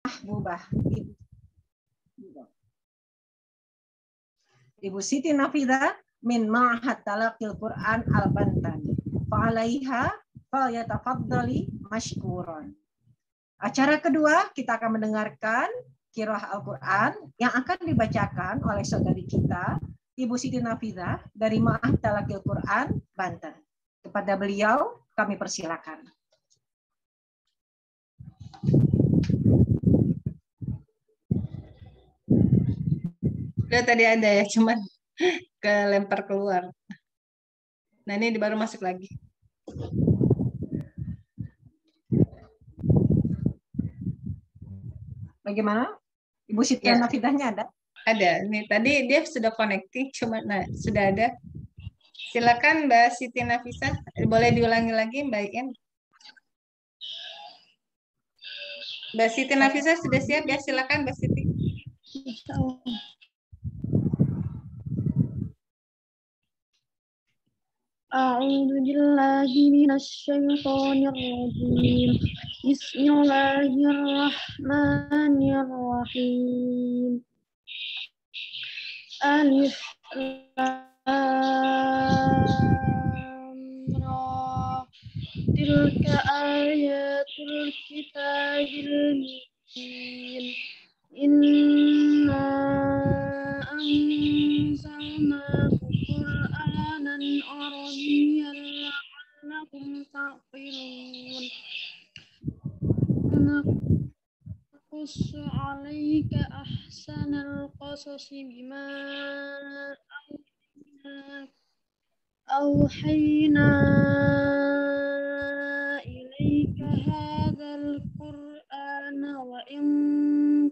Mahbubah. Ibu Siti Nafidah min Ma'had Talaqil Quran Al-Bantani. Fa'alaiha falyatafaddali mashkuran. Acara kedua kita akan mendengarkan qiraah Al-Quran yang akan dibacakan oleh saudari kita Ibu Siti Nafidah dari Ma'had Talaqil Quran Banten. Kepada beliau kami persilakan. Udah tadi ada ya, cuman kelempar keluar. Nah ini baru masuk lagi. Bagaimana? Ibu Siti Nafidahnya ada? Ada. Nih tadi dia sudah connecting, cuman nah sudah ada. Silakan Mbak Siti Nafisah, boleh diulangi lagi Mbak Iin. Mbak Siti Nafisah sudah siap ya? Silakan Mbak Siti. A'udzu billahi minasyaitonir rajim. Bismillahirrahmanirrahim. Alif Lam Ra. Tilka ayatul kitabil mubin. Inna anzalnahu Qur'anan Arabiyyan la'allakum ta'qilun. Naqussu 'alaika ahsanal qasasi bima awhayna ilaika hadzal Qur'ana wa in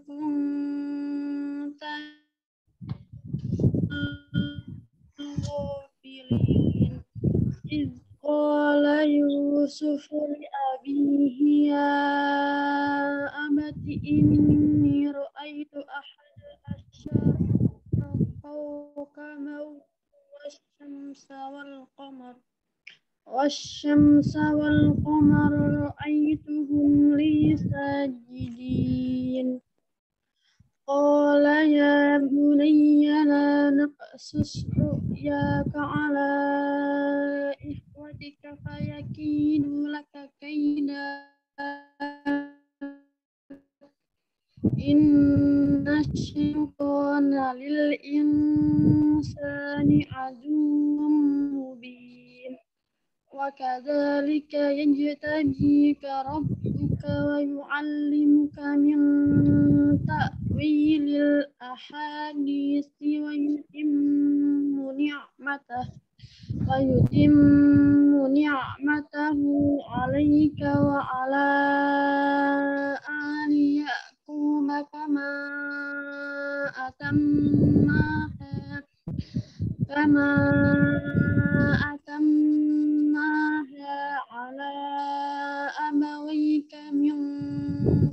kunta ghafilin iz qala Yusufu li abihi ya abati inni ra'aytu ahada asyara kawkaban والشمس والقمر رأيتهم لي ساجدين قال يا بني لا نقصص رؤياك على إخوتك فيكيدوا لك كيدا إن الشيطان للإنسان عدو مبين وكذلك يجتبيك ربك ويعلمك من تأويل الأحاديث ويتم نعمته عليك وعلى آل يعقوب كما أتمها على أبويك من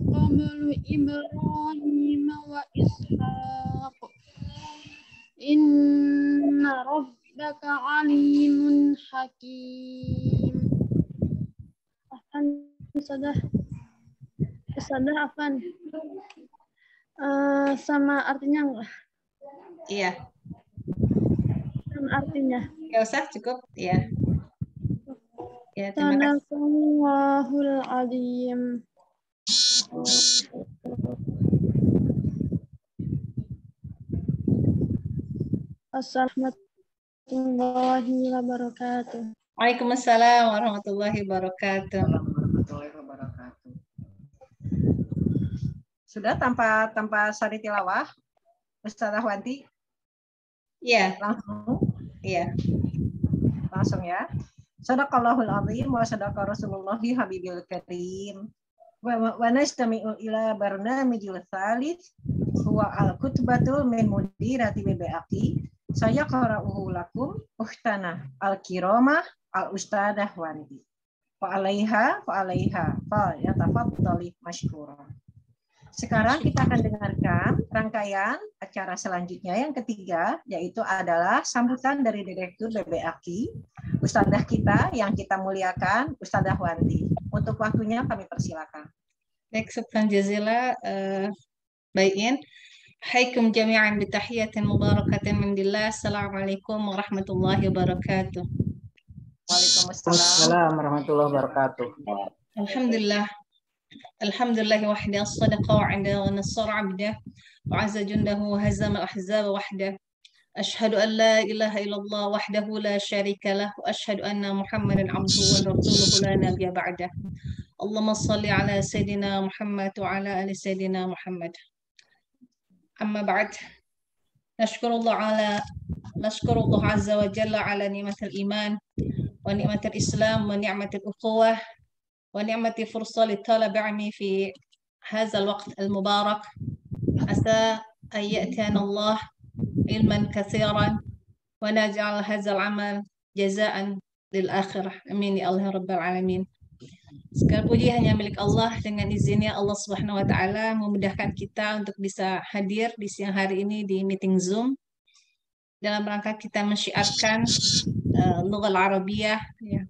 قبل إبراهيم وإسحاق إن ربك عليم حكيم. Sudah Afan. Sama artinya enggak? Iya. Sama artinya. Enggak usah, cukup ya. Ya, terima kasih. Sadaqallahul azim. Assalamualaikum warahmatullahi wabarakatuh. Waalaikumsalam warahmatullahi wabarakatuh. Sudah tanpa sari tilawah, Ustazah Wanti? Iya. Langsung? Iya. Langsung ya. Sadaqallahul azim wa sadaqa Rasulullahi habibil karim. Wa nastami'u ila barnamijil tsalits huwa al-kutbatul min mudirati BBAqi. Saya qara'uhu lakum ukhtana al-kiramah al-ustadzah Wanti. Fa alaiha fa yatafaddali mashkura. Sekarang kita akan dengarkan rangkaian acara selanjutnya yang ketiga, yaitu adalah sambutan dari Direktur BBAqi, Ustadzah kita yang kita muliakan, Ustadzah Wanti. Untuk waktunya kami persilakan. Baik, syukran jazila. Baikin. Haikum jami'an bitahiyatin mubarakatin min dillah. Assalamualaikum warahmatullahi wabarakatuh. Waalaikumsalam. Assalamualaikum warahmatullahi wabarakatuh. Alhamdulillah. Alhamdulillah wahda as-sadaqa wa'ada wa nasara 'abdah wa 'azza jundahu wa hazama al-ahzaba wahdah. Ashhadu an la ilaha illallah wahdahu la syarika lah wa ashhadu anna Muhammadan 'abduhu wa rasuluhu la nabiyya ba'dah. Allahumma shalli ala sayyidina Muhammad wa ala ali sayyidina Muhammad. Amma ba'd. Nashkurullah azza wa jalla ala ni'matil iman wa ni'matil islam wa ni'matil ukhuwah wa ni'mati fursa litalab 'ilmi fi hadzal waqt al-mubarak. Asa an ya'tiyana Allah ilman katsiran wa naj'al hadzal 'amal jazaan lil akhirah. Amin ya Allah rabbal alamin. Segala puji hanya milik Allah. Dengan izinnya Allah Subhanahu wa taala memudahkan kita untuk bisa hadir di siang hari ini di meeting Zoom dalam rangka kita mensyiarkan lughal Arabiyah ya.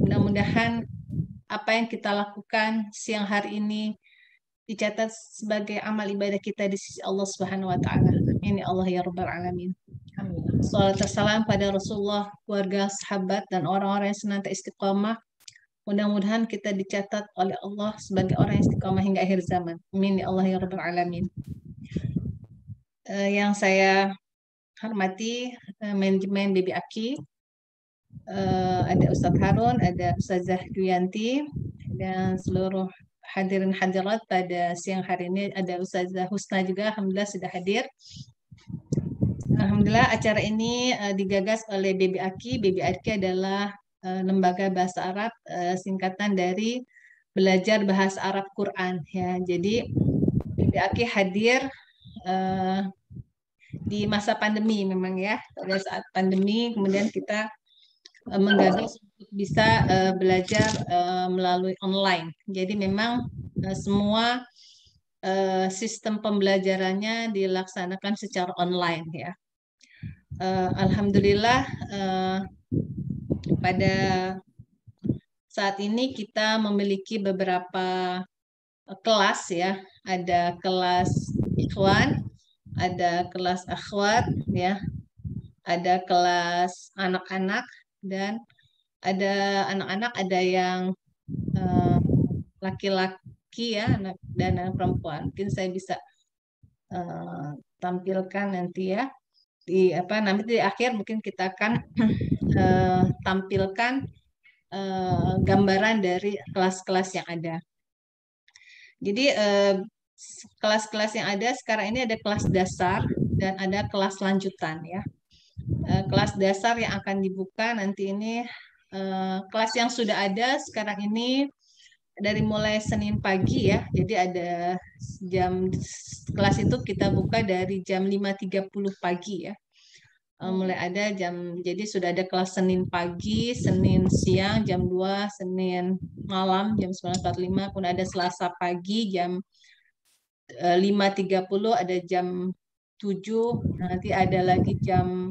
Mudah-mudahan apa yang kita lakukan siang hari ini dicatat sebagai amal ibadah kita di sisi Allah Subhanahu wa taala. Amin ya Allah ya rabbal alamin. Shalawat dan salam pada Rasulullah, keluarga, sahabat dan orang-orang yang senantiasa istiqamah. Mudah-mudahan kita dicatat oleh Allah sebagai orang yang istiqamah hingga akhir zaman. Amin ya Allah ya rabbal alamin. Yang saya hormati manajemen BB Aki, ada Ustadz Harun, ada Ustazah Duyanti, dan seluruh hadirin hadirat pada siang hari ini. Ada Ustazah Husna juga, alhamdulillah sudah hadir. Alhamdulillah acara ini digagas oleh BB Aki. BB Aki adalah lembaga bahasa Arab, singkatan dari belajar bahasa Arab Quran ya. Jadi BB Aki hadir di masa pandemi memang ya. Pada saat pandemi kemudian kita menggagas untuk bisa belajar melalui online. Jadi memang semua sistem pembelajarannya dilaksanakan secara online ya. Alhamdulillah pada saat ini kita memiliki beberapa kelas ya. Ada kelas ikhwan, ada kelas akhwat ya. Ada kelas anak-anak dan ada anak-anak, ada yang laki-laki ya, dan anak perempuan. Mungkin saya bisa tampilkan nanti ya. Nanti di akhir mungkin kita akan tampilkan gambaran dari kelas-kelas yang ada. Jadi kelas-kelas yang ada sekarang ini ada kelas dasar dan ada kelas lanjutan ya. Kelas dasar yang akan dibuka nanti ini kelas yang sudah ada sekarang ini dari mulai Senin pagi ya. Jadi ada kelas itu kita buka dari jam 5.30 pagi ya. Mulai ada jadi sudah ada kelas Senin pagi, Senin siang jam 2, Senin malam jam 9.45, kemudian ada Selasa pagi jam 5.30, ada jam 7, nanti ada lagi jam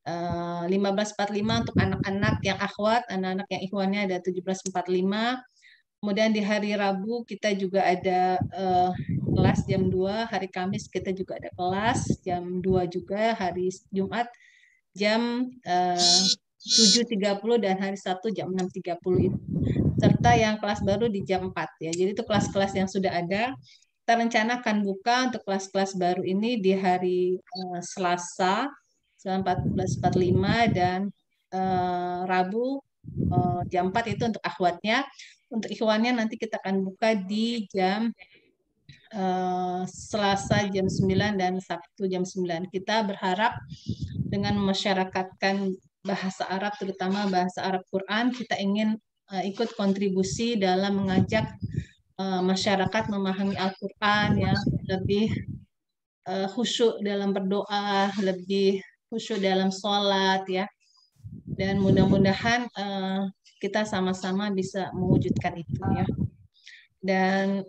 15.45 untuk anak-anak yang akhwat, anak-anak yang ikhwannya ada 17.45. Kemudian di hari Rabu kita juga ada kelas jam 2, hari Kamis kita juga ada kelas jam 2 juga, hari Jumat jam 7.30 dan hari Sabtu jam 6.30 itu. Serta yang kelas baru di jam 4 ya. Jadi itu kelas-kelas yang sudah ada. Kita rencanakan buka untuk kelas-kelas baru ini di hari Selasa 14.45 dan Rabu jam 4 itu untuk akhwatnya. Untuk ikhwannya nanti kita akan buka di jam Selasa jam 9 dan Sabtu jam 9. Kita berharap dengan memasyarakatkan bahasa Arab, terutama bahasa Arab Quran, kita ingin ikut kontribusi dalam mengajak masyarakat memahami Al-Quran ya, lebih khusyuk dalam berdoa, lebih khusyuk dalam sholat ya. Dan mudah-mudahan kita sama-sama bisa mewujudkan itu ya. Dan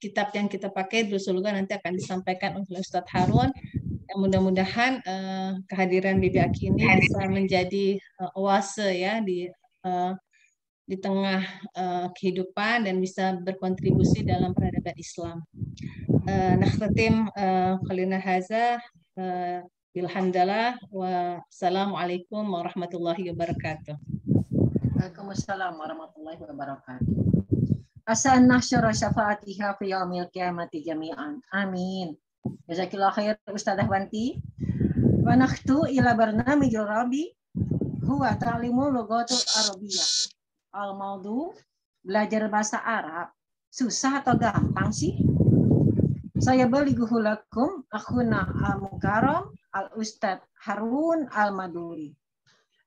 kitab yang kita pakai Dursuluga nanti akan disampaikan oleh Ustadz Harun. Mudah-mudahan kehadiran BB Aki ini bisa menjadi oase ya di di tengah kehidupan dan bisa berkontribusi dalam peradaban Islam. Nakhtatim qalina hadza bilhamdalillah wa assalamualaikum warahmatullahi wabarakatuh. Waalaikumsalam warahmatullahi wabarakatuh. Asa an nahsyura syafaatiha fi yaumil qiyamati jami'an. Amin. Jazakillahu khair Ustadzah Wanti. Wa nakhtu ila barnamijil rabi huwa ta'limu lughatul arabiyyah. Al-maudu belajar bahasa Arab. Susah atau gampang sih? Saya balighuhu lakum akhuna al-mukarram al-Ustadz Harun Al-Maduri.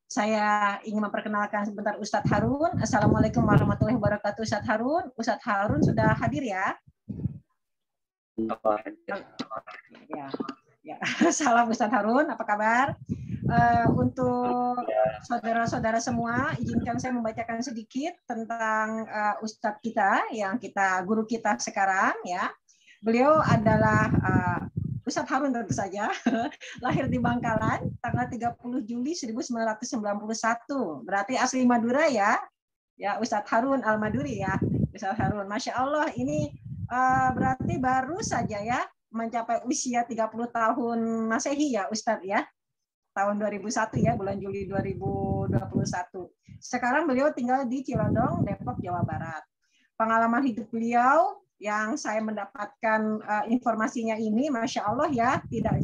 Saya ingin memperkenalkan sebentar Ustadz Harun. Assalamualaikum warahmatullahi wabarakatuh Ustadz Harun. Ustadz Harun sudah hadir ya? Ya. Salam Ustadz Harun, apa kabar? Untuk saudara-saudara semua, izinkan saya membacakan sedikit tentang Ustadz kita, guru kita sekarang ya. Beliau adalah Ustadz Harun tentu saja, lahir di Bangkalan tanggal 30 Juli 1991. Berarti asli Madura ya. Ya, Ustadz Harun Al-Maduri ya. Ustadz Harun, Masya Allah, ini berarti baru saja ya mencapai usia 30 tahun Masehi ya Ustadz ya. Tahun 2001 ya, bulan Juli 2021. Sekarang beliau tinggal di Cilodong, Depok, Jawa Barat. Pengalaman hidup beliau yang saya mendapatkan informasinya ini, Masya Allah ya, tidak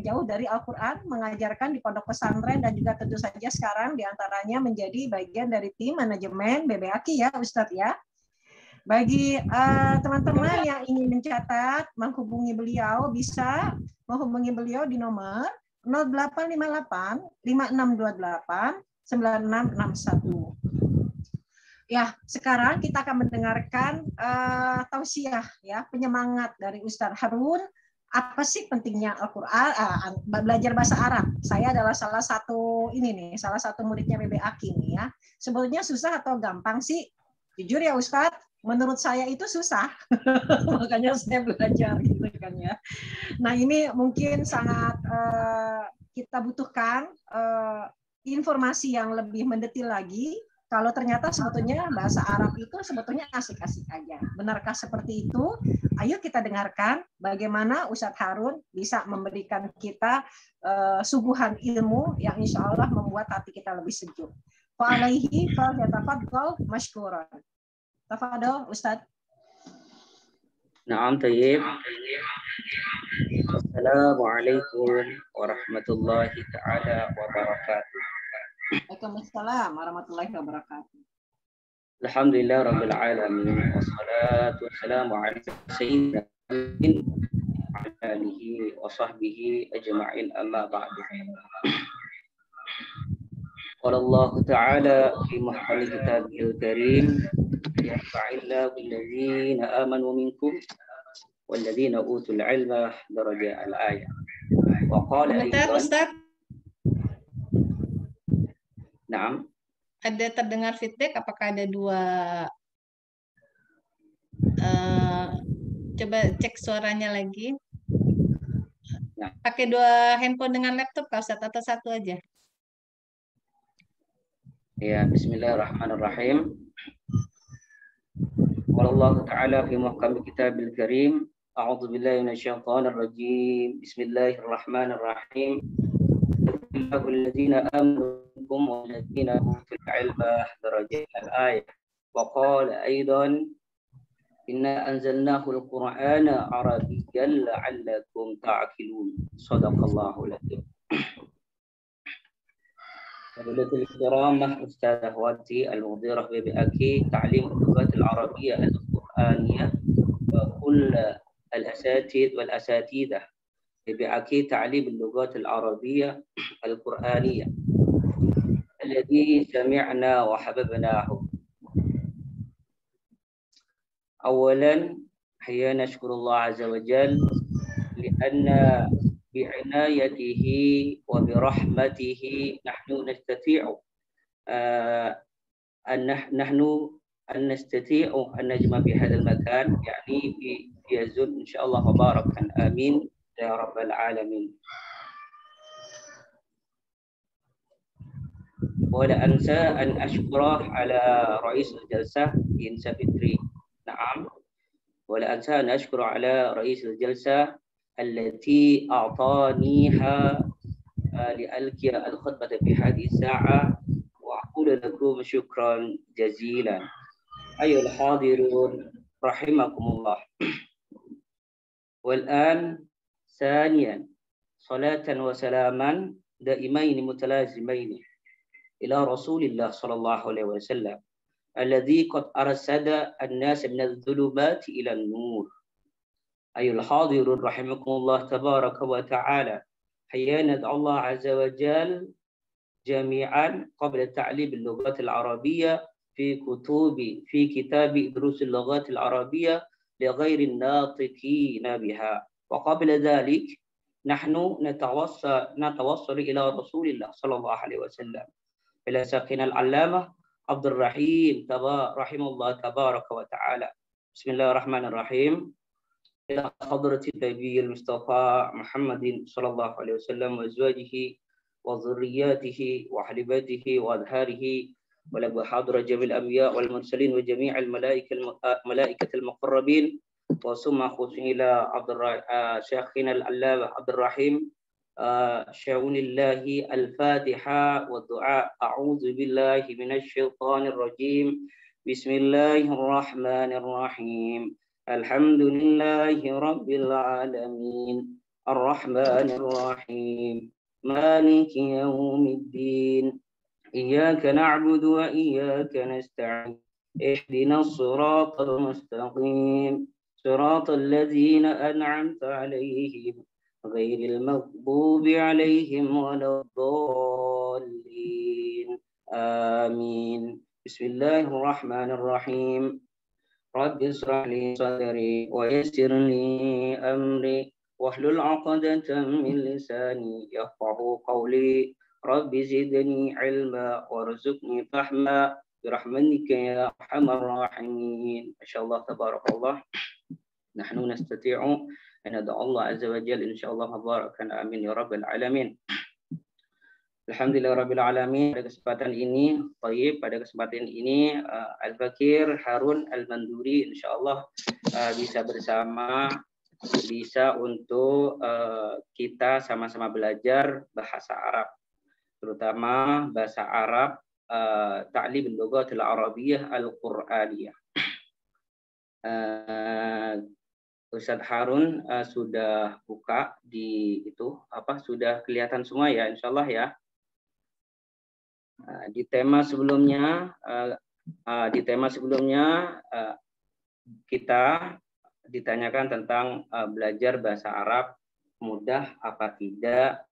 jauh dari Al-Quran, mengajarkan di pondok pesantren dan juga tentu saja sekarang diantaranya menjadi bagian dari tim manajemen BBAKI ya Ustadz ya. Bagi teman-teman yang ingin mencatat, menghubungi beliau, bisa menghubungi beliau di nomor 0858 5628 9661. Ya, sekarang kita akan mendengarkan tausiah ya, penyemangat dari Ustadz Harun. Apa sih pentingnya Al-Qur'an, belajar bahasa Arab? Saya adalah salah satu muridnya BBAKI nih ya. Sebetulnya susah atau gampang sih? Jujur ya Ustadz, menurut saya itu susah. Makanya saya belajar gitu kan ya. Nah, ini mungkin sangat kita butuhkan informasi yang lebih mendetil lagi. Kalau ternyata sebetulnya bahasa Arab itu sebetulnya asik-asik aja. Benarkah seperti itu? Ayo kita dengarkan bagaimana Ustadz Harun bisa memberikan kita suguhan ilmu yang insya Allah membuat hati kita lebih sejuk. Fa'alaihi falyatafaddal mashkuran. Tafadhol Ustadz. Naam, tayyib. Assalamualaikum warahmatullahi ta'ala wabarakatuh. Waalaikumsalam warahmatullahi wabarakatuh. Alhamdulillah rabbil alamin wassalatu wassalamu ala sayyidina wa alihi wa sahbihi ajma'in amma ba'du. Qala Allah ta'ala fi muhkami kitabihil karim yarfa'illahu alladhina amanu minkum walladhina utul ilma daraja al-ayah. Wa qala Ustaz, Naam. ada terdengar feedback? Apakah ada dua? Coba cek suaranya lagi. Ya. Pakai dua handphone dengan laptop kah Ustaz, atau satu aja? Ya, bismillahirrahmanirrahim. Qala Allah Ta'ala fi muhkami kitabil karim. A'udzu billahi minasyaitonir rajim. Bismillahirrahmanirrahim. Alladzina amanu والذين أوتوا العلم درجات الآية وقال أيضا إنا أنزلناه القرآن عربيا لعلكم تعقلون صدق الله العظيم. Hadirin الكرام أستاذ واتي المديرة BBAKI تعليم اللغات العربية القرآنية وكل الأساتذة والأساتذة BBAKI تعليم اللغات العربية القرآنية الذي سمعنا وحببناه. أولا حيا نشكر الله عز وجل لأن بعنايته وبرحمته نحن نستطيع أن نستطيع أن نجمع في هذا المكان، يعني في الزون إن شاء الله مباركا آمين يا رب العالمين. ولا أنسى أن أشكر على رئيس الجلسة إنسا فطري. نعم. ولا أنسى أن أشكر على رئيس الجلسة التي أعطانيها لألقي الخطبة في هذه الساعة، وأقول لكم شكرا جزيلا. أيها الحاضرون رحمكم الله. والآن ثانيا صلاة وسلاما دائمين متلازمين إلى رسول الله صلى الله عليه وسلم الذي قد أرشد الناس من الظلمات إلى النور. أيها الحاضرون رحمكم الله تبارك وتعالى، هيا ندعو الله عز وجل جميعا قبل تعليم اللغات العربية في كتاب دروس اللغات العربية لغير الناطقين بها. وقبل ذلك نحن نتوصل إلى رسول الله صلى الله عليه وسلم، إلى شيخنا العلامة عبد الرحيم رحمه الله تبارك وتعالى. بسم الله الرحمن الرحيم. إلى حضرة النبي المصطفى محمد صلى الله عليه وسلم وأزواجه وذرياته وأهل بيته وأزهاره ولو حضر جميع الأنبياء والمرسلين وجميع الملائكة المقربين، وثم خصوصا إلى شيخنا العلامة عبد الرحيم شاون الله الفاتحة والدعاء. أعوذ بالله من الشيطان الرجيم. بسم الله الرحمن الرحيم. الحمد لله رب العالمين الرحمن الرحيم مالك يوم الدين إياك نعبد وإياك نستعين اهدنا الصراط المستقيم صراط الذين أنعمت عليهم غير المغضوب عليهم ولا الضالين آمين. بسم الله الرحمن الرحيم. رب اشرح لي صدري ويسر لي أمري واحلل عقدة من لساني يفقهوا قولي. رب زدني علما وارزقني فهما برحمتك يا أرحم الراحمين. ما شاء الله تبارك الله. نحن نستطيع أن ندعو الله عز وجل إن شاء الله مباركا آمين يا رب العالمين. Alhamdulillah Rabbil Alamin. Pada kesempatan ini, pada kesempatan ini Al-Fakir Harun Al-Manduri insyaallah bisa bersama, bisa untuk kita sama-sama belajar bahasa Arab, terutama bahasa Arab ta'lim al-lughatil arabiyyah al-Qur'aniyah. Ustadz Harun sudah buka di sudah kelihatan semua ya insyaallah ya. Di tema sebelumnya kita ditanyakan tentang belajar bahasa Arab mudah apa tidak.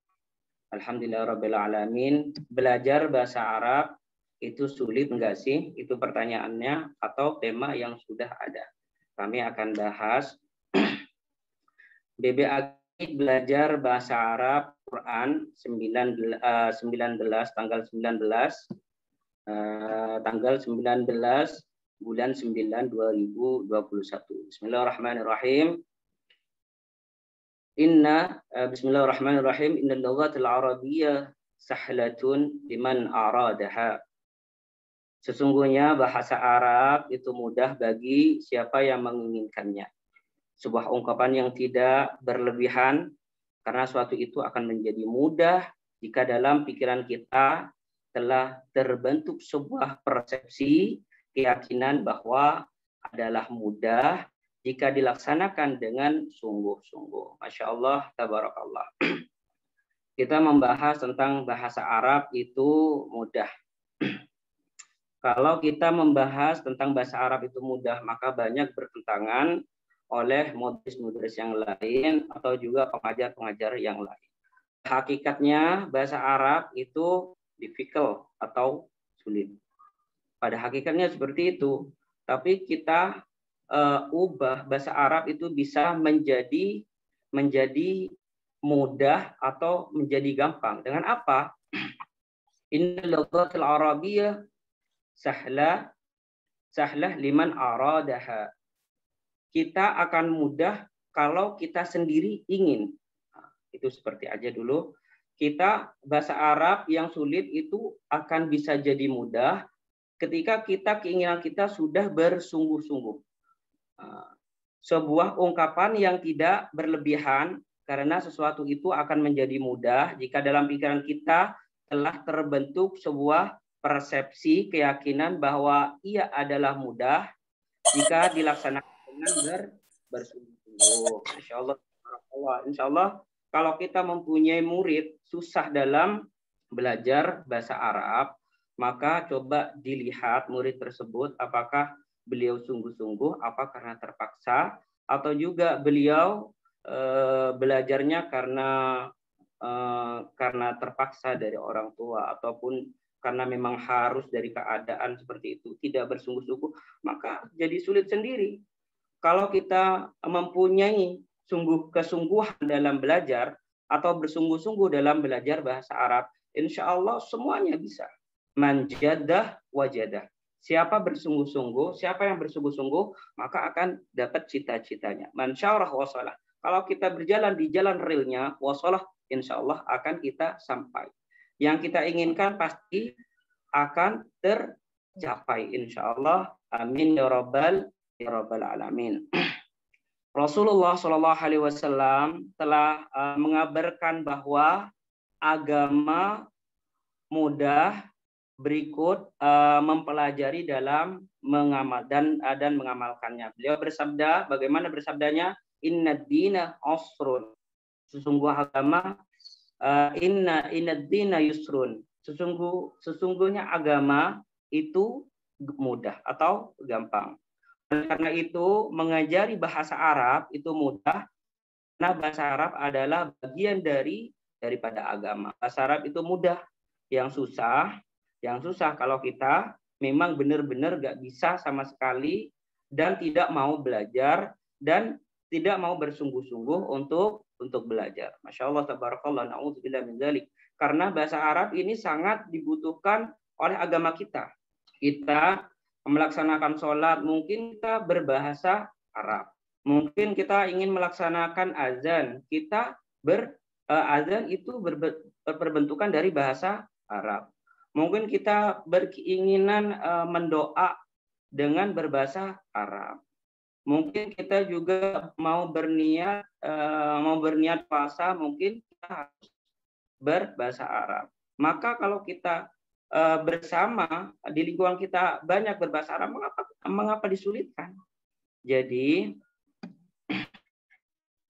Alhamdulillah Rabbil Alamin. Belajar bahasa Arab itu sulit enggak sih? Itu pertanyaannya atau tema yang sudah ada. Kami akan bahas BBA belajar bahasa Arab Quran 19 tanggal 19 bulan 9 2021. Bismillahirrahmanirrahim. Bismillahirrahmanirrahim. Innal lughatil arabiyyah sahlatun liman aradaha. Sesungguhnya bahasa Arab itu mudah bagi siapa yang menginginkannya. Sebuah ungkapan yang tidak berlebihan, karena suatu itu akan menjadi mudah jika dalam pikiran kita telah terbentuk sebuah persepsi keyakinan bahwa adalah mudah jika dilaksanakan dengan sungguh-sungguh. Masya Allah, tabarakallah. Kita membahas tentang bahasa Arab itu mudah. Kalau kita membahas tentang bahasa Arab itu mudah, maka banyak bertentangan oleh mudaris-mudaris yang lain atau juga pengajar-pengajar yang lain. Hakikatnya bahasa Arab itu difficult atau sulit. Pada hakikatnya seperti itu. Tapi kita ubah bahasa Arab itu bisa menjadi mudah atau menjadi gampang. Dengan apa? Innal lughatil arabiyyah sahlah liman aradaha. Kita akan mudah kalau kita sendiri ingin. Itu seperti aja dulu. kita bahasa Arab yang sulit itu akan bisa jadi mudah ketika keinginan kita sudah bersungguh-sungguh. Sebuah ungkapan yang tidak berlebihan, karena sesuatu itu akan menjadi mudah jika dalam pikiran kita telah terbentuk sebuah persepsi keyakinan bahwa ia adalah mudah jika dilaksanakan dengan bersungguh-sungguh. Insya Allah kalau kita mempunyai murid susah dalam belajar bahasa Arab, maka coba dilihat murid tersebut apakah beliau sungguh-sungguh, apa karena terpaksa, atau juga beliau belajarnya karena terpaksa dari orang tua, ataupun karena memang harus dari keadaan seperti itu, tidak bersungguh-sungguh, maka jadi sulit sendiri. Kalau kita mempunyai kesungguhan dalam belajar atau bersungguh-sungguh dalam belajar bahasa Arab, insya Allah semuanya bisa. Manjadah wajadah. Siapa bersungguh-sungguh, siapa yang bersungguh-sungguh, maka akan dapat cita-citanya. Man syarah wasalah. Kalau kita berjalan di jalan realnya, wasalah, insya Allah akan kita sampai. Yang kita inginkan pasti akan tercapai, insya Allah. Amin ya rabbal alamin. Rasulullah SAW telah mengabarkan bahwa agama mudah berikut mempelajari dalam mengamal dan mengamalkannya. Beliau bersabda, bagaimana bersabdanya? Inna dina usrun. Sesungguh agama inna dina yusrun. Sesungguhnya agama itu mudah atau gampang. Karena itu mengajari bahasa Arab itu mudah, karena bahasa Arab adalah bagian daripada agama. Bahasa Arab itu mudah. Yang susah kalau kita memang benar-benar gak bisa sama sekali dan tidak mau belajar dan tidak mau bersungguh-sungguh untuk belajar. Masya Allah, tabarakallah, na'udzubillah min dzalik. Karena bahasa Arab ini sangat dibutuhkan oleh agama kita. Kita melaksanakan sholat, mungkin kita berbahasa Arab. Mungkin kita ingin melaksanakan azan, kita azan itu berbentukan dari bahasa Arab. Mungkin kita berkeinginan mendoa dengan berbahasa Arab. Mungkin kita juga mau berniat puasa, mungkin kita harus berbahasa Arab. Maka kalau kita bersama di lingkungan kita banyak berbahasa Arab, mengapa disulitkan? Jadi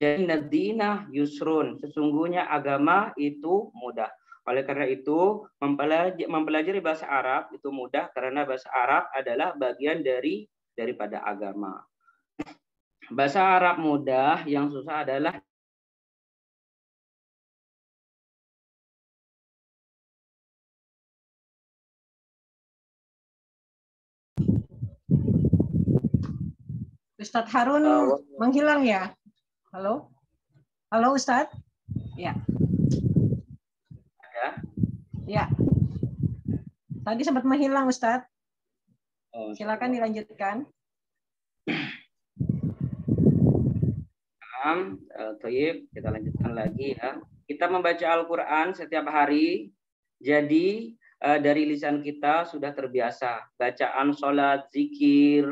nadina yusrun, sesungguhnya agama itu mudah. Oleh karena itu mempelajari bahasa Arab itu mudah karena bahasa Arab adalah bagian daripada agama. Bahasa Arab mudah, yang susah adalah Ustadz Harun menghilang ya? Halo? Halo Ustadz? Ya. Ya. Tadi sempat menghilang Ustadz. Silakan dilanjutkan. Toyib, kita lanjutkan lagi ya. Kita membaca Al-Quran setiap hari. Jadi dari lisan kita sudah terbiasa. Bacaan sholat, zikir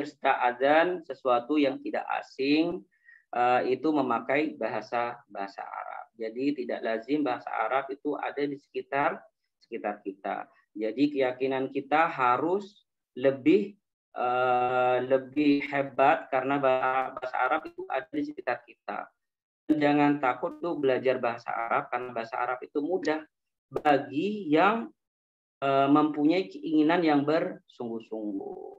serta azan, sesuatu yang tidak asing, itu memakai bahasa Arab. Jadi tidak lazim bahasa Arab itu ada di sekitar kita. Jadi keyakinan kita harus lebih hebat karena bahasa Arab itu ada di sekitar kita. Dan jangan takut tuh belajar bahasa Arab karena bahasa Arab itu mudah bagi yang mempunyai keinginan yang bersungguh-sungguh.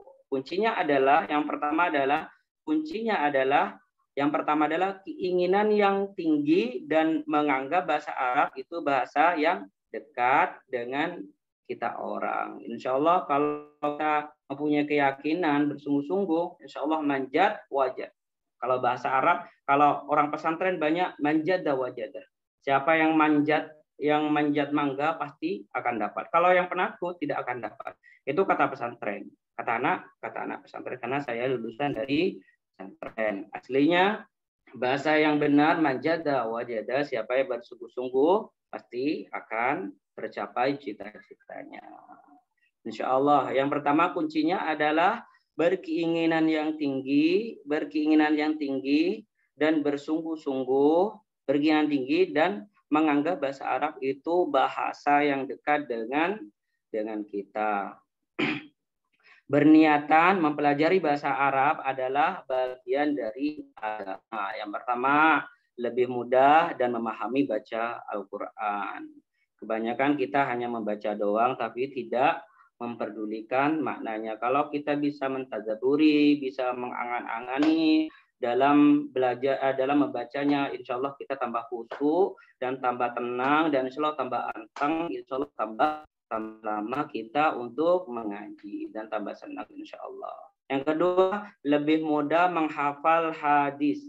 Yang pertama adalah keinginan yang tinggi dan menganggap bahasa Arab itu bahasa yang dekat dengan kita orang. Insya Allah kalau kita mempunyai keyakinan bersungguh-sungguh, insya Allah manjat wajad. Kalau bahasa Arab, kalau orang pesantren banyak manjat wajadah. Siapa yang manjat mangga pasti akan dapat. Kalau yang penakut tidak akan dapat. Itu kata pesantren. Kata anak pesantren karena saya lulusan dari pesantren. Aslinya Bahasa yang benar manjada wajada, siapa yang bersungguh-sungguh pasti akan tercapai cita-citanya. Insya Allah. Yang pertama kuncinya adalah berkeinginan yang tinggi dan bersungguh-sungguh, berkeinginan tinggi dan menganggap bahasa Arab itu bahasa yang dekat dengan kita. Berniatan mempelajari bahasa Arab adalah bagian dari agama. Yang pertama, lebih mudah dan memahami baca Al-Quran. Kebanyakan kita hanya membaca doang, tapi tidak memperdulikan maknanya. Kalau kita bisa mentadaburi, bisa mengangan-angani dalam belajar, dalam membacanya, insya Allah kita tambah khusyuk dan tambah tenang, dan insya Allah tambah anteng, insya Allah tambah lama kita untuk mengaji dan tambah senang insya Allah. Yang kedua, lebih mudah menghafal hadis.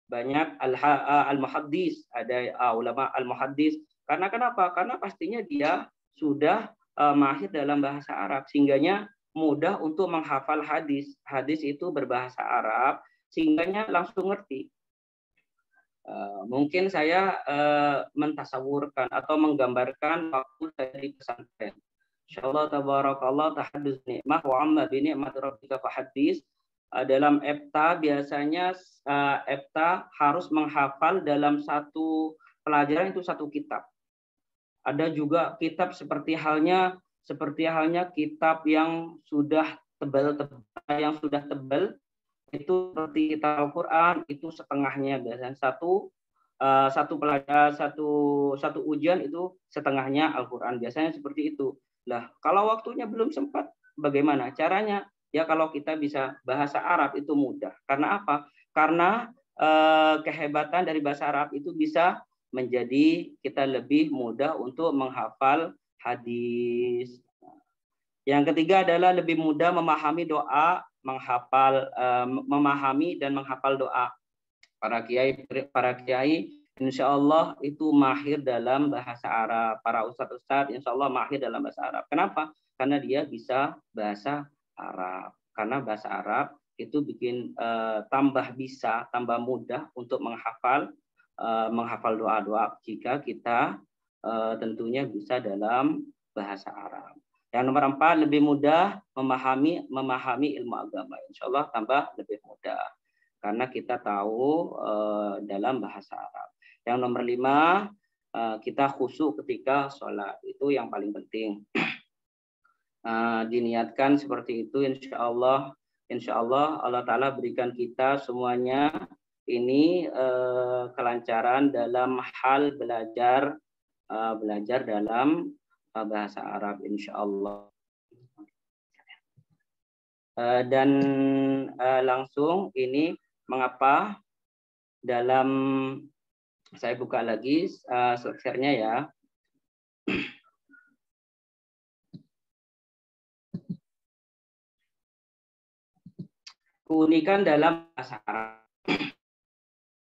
Banyak al-muhaddis, ada ulama al-muhaddis. Karena kenapa? Karena pastinya dia sudah mahir dalam bahasa Arab, sehingganya mudah untuk menghafal hadis. Hadis itu berbahasa Arab, sehingganya langsung ngerti. Mungkin saya mentasawurkan atau menggambarkan waktu saya di pesantren. Insyaallah tabarakallah tahaddus nikmah wa amma bi ni'mati rabbika fahaddis. Dalam EPTA biasanya EPTA harus menghafal dalam satu pelajaran itu satu kitab. Ada juga kitab seperti halnya kitab yang sudah tebal itu seperti kitab Al-Quran itu setengahnya, biasanya satu ujian itu setengahnya Al-Quran, biasanya seperti itu. Lah kalau waktunya belum sempat, bagaimana caranya? Ya kalau kita bisa bahasa Arab itu mudah. Karena apa? Karena kehebatan dari bahasa Arab itu bisa menjadi kita lebih mudah untuk menghafal hadis. Yang ketiga adalah lebih mudah memahami doa, memahami dan menghafal doa. Para kiai insya Allah itu mahir dalam bahasa Arab. Para ustadz insya Allah mahir dalam bahasa Arab. Kenapa? Karena dia bisa bahasa Arab. Karena bahasa Arab itu bikin tambah mudah untuk menghafal doa-doa jika kita tentunya bisa dalam bahasa Arab. Yang nomor 4, lebih mudah memahami ilmu agama. Insya Allah tambah lebih mudah. Karena kita tahu dalam bahasa Arab. Yang nomor 5, kita khusyuk ketika sholat. Itu yang paling penting. Diniatkan seperti itu, insya Allah Allah Ta'ala berikan kita semuanya ini kelancaran dalam hal belajar dalam bahasa Arab insya Allah. Dan langsung ini mengapa dalam, saya buka lagi slide-nya ya. Keunikan dalam bahasa Arab.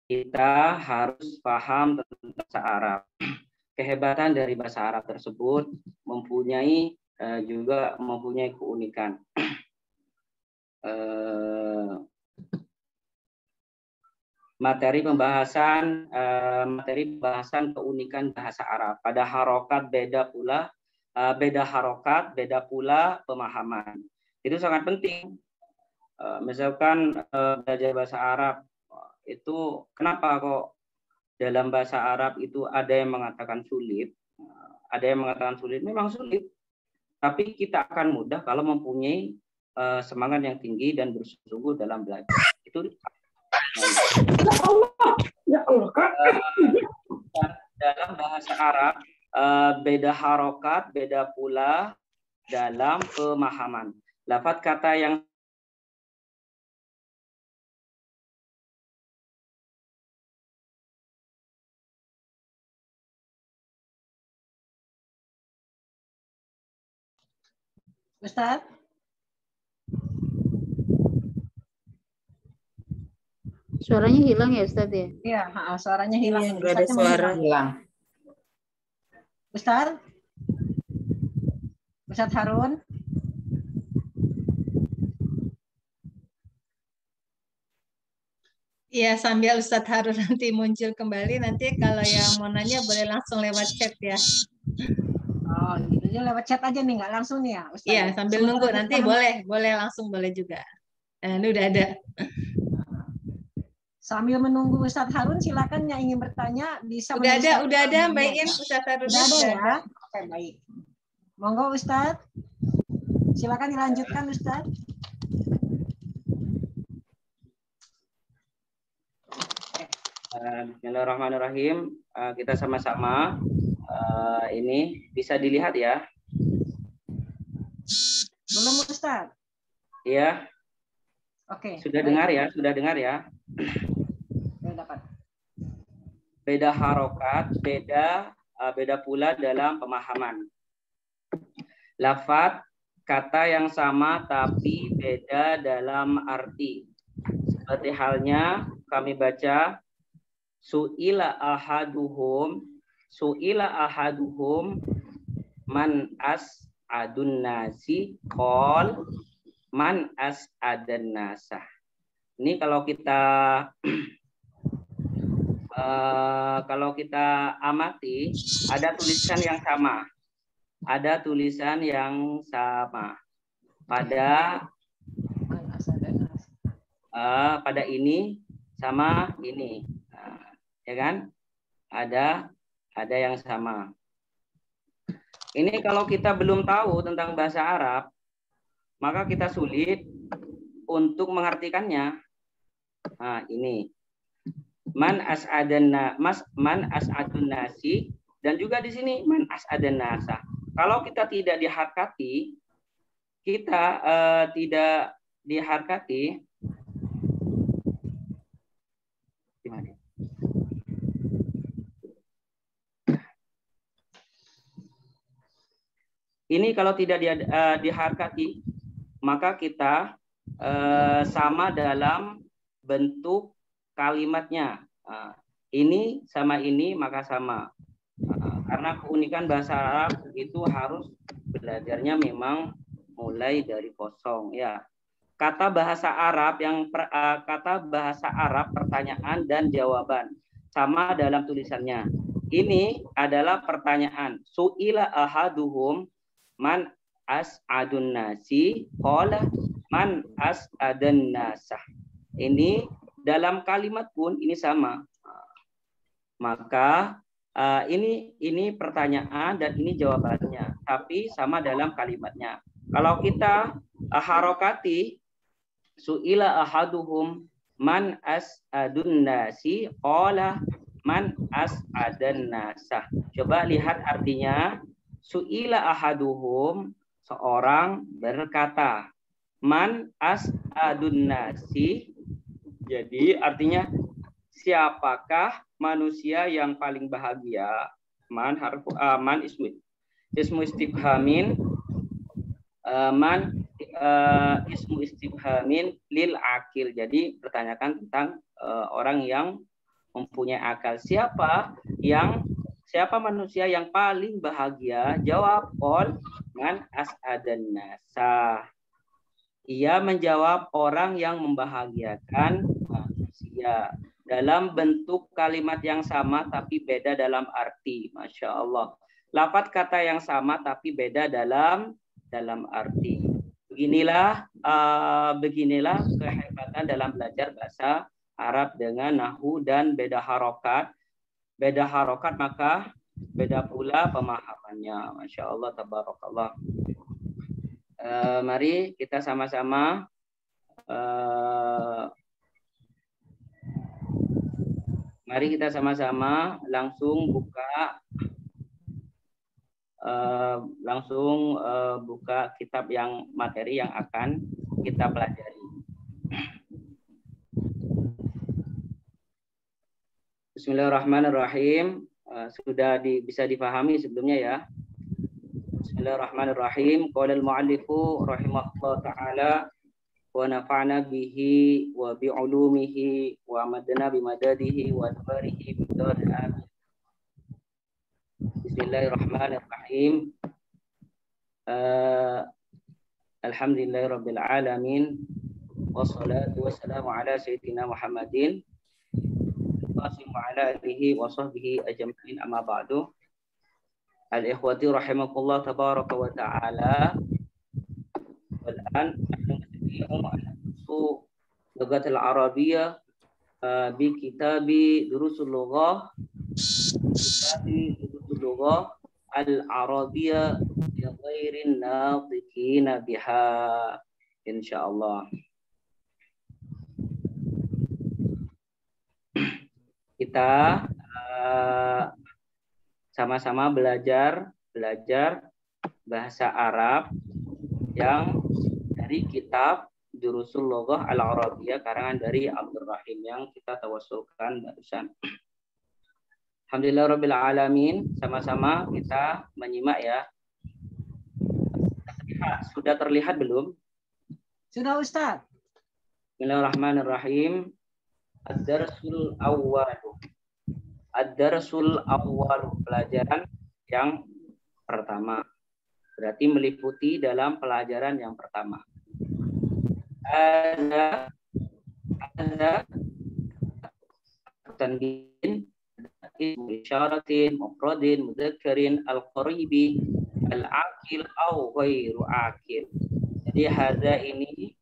Kita harus paham tentang bahasa Arab. Kehebatan dari bahasa Arab tersebut juga mempunyai keunikan. Materi pembahasan keunikan bahasa Arab. Pada harokat beda pula pemahaman. Itu sangat penting. Misalkan belajar bahasa Arab itu kenapa kok dalam bahasa Arab itu ada yang mengatakan sulit, memang sulit, tapi kita akan mudah kalau mempunyai semangat yang tinggi dan bersungguh dalam belajar. Itu ya Allah. Dalam bahasa Arab beda harokat, beda pula dalam pemahaman. Lafaz kata yang Ustaz? Suaranya hilang ya Ustaz ya? Iya, suaranya hilang. Iya, nggak ada suara. Hilang. Ustaz? Ustaz Harun? Ya, sambil Ustadz Harun nanti muncul kembali, nanti kalau yang mau nanya boleh langsung lewat chat ya. Oh, gitu. Jadi lewat chat aja nih, nggak langsung nih ya, Ustaz? Iya, sambil Sementara nunggu kita nanti boleh langsung boleh juga. Nah, ini udah ada. Sambil menunggu Ustadz Harun, silakan yang ingin bertanya bisa Udah ada menuliskan Mbak pertanyaannya, In, ya. Ustadz Harun. Udah ada ya? Oke, baik. Monggo Ustadz. Silakan dilanjutkan Ustadz. Bismillahirrahmanirrahim. Kita sama-sama ini bisa dilihat ya. Belum Ustadz? Iya. Oke. Sudah baik. dengar ya? Sudah dengar ya? Sudah dapat. Beda harokat, beda pula dalam pemahaman. Lafaz kata yang sama tapi beda dalam arti. Seperti halnya kami baca su'ila ahaduhum man as'adun nasi qol man as'adan nasah. Ini kalau kita amati ada tulisan yang sama. Ada tulisan yang sama pada ini sama ini. Nah, ya kan? Ada yang sama. Ini kalau kita belum tahu tentang bahasa Arab, maka kita sulit untuk mengartikannya. Nah, ini man as'adun nasi, dan juga di sini man as'adan nasa. Kalau kita tidak diharkati, ini kalau tidak diharkati, maka kita sama dalam bentuk kalimatnya. Ini sama ini maka sama. Karena keunikan bahasa Arab itu harus belajarnya memang mulai dari kosong ya. Kata bahasa Arab pertanyaan dan jawaban sama dalam tulisannya. Ini adalah pertanyaan. Su'ila ahaduhum man as'adun nasi qala man as'adan nasah. Ini dalam kalimat pun ini sama. Maka ini pertanyaan dan ini jawabannya, tapi sama dalam kalimatnya. Kalau kita harokati su'ila ahaduhum man as'adun nasi qala man as'adan nasah. Coba lihat artinya. Su'ila ahaduhum, seorang berkata, man as'adun nasi. Jadi artinya siapakah manusia yang paling bahagia? Man ismu istifhamin ismu istifhamin lil akil. Jadi pertanyakan tentang orang yang mempunyai akal. Siapa manusia yang paling bahagia? Jawab qol man as'adan nasa. Ia menjawab orang yang membahagiakan manusia. Dalam bentuk kalimat yang sama tapi beda dalam arti. Masya Allah. Lafaz kata yang sama tapi beda dalam arti. Beginilah kehebatan dalam belajar bahasa Arab dengan nahu dan beda harokat. Beda harokat maka beda pula pemahamannya. Masya Allah, tabarakallah. Mari kita sama-sama langsung buka kitab yang materi yang akan kita pelajari. Bismillahirrahmanirrahim. Sudah bisa dipahami sebelumnya ya. Bismillahirrahmanirrahim. Qala al-mu'allifu rahimahullah ta'ala wa nafa'na bihi wa bi'ulumihi wa amadna bimadadihi wa adbarihi bidari amin. Bismillahirrahmanirrahim. Alhamdulillahirabbil alamin wassalatu wassalamu ala sayyidina Muhammadin wa ala alihi wa sahbihi ajma'in, amma ba'du. Al-ikhwati rahimakumullah tabaraka wa ta'ala. Wal'an lughat al-arabiyyah bi kitabi durusul lughah al-arabiyyah li ghairin natiqina biha, insyaallah. Kita sama-sama belajar bahasa Arab yang dari kitab Durusul Lughah Al-Arabiyyah karangan dari Abdul Rahim yang kita tawassulkan barusan. Alhamdulillah Rabbil Alamin. Sama-sama kita menyimak ya. Sudah terlihat belum? Sudah Ustaz. Bismillahirrahmanirrahim. Ad-darsul awwalu. Ad-darsul awwalu, pelajaran yang pertama. Berarti meliputi dalam pelajaran yang pertama. Ada tanbin, isyaratin, mufradin, mudzakkarin, al-qaribi, al-aqil au ghairu aqil. Jadi hadza ini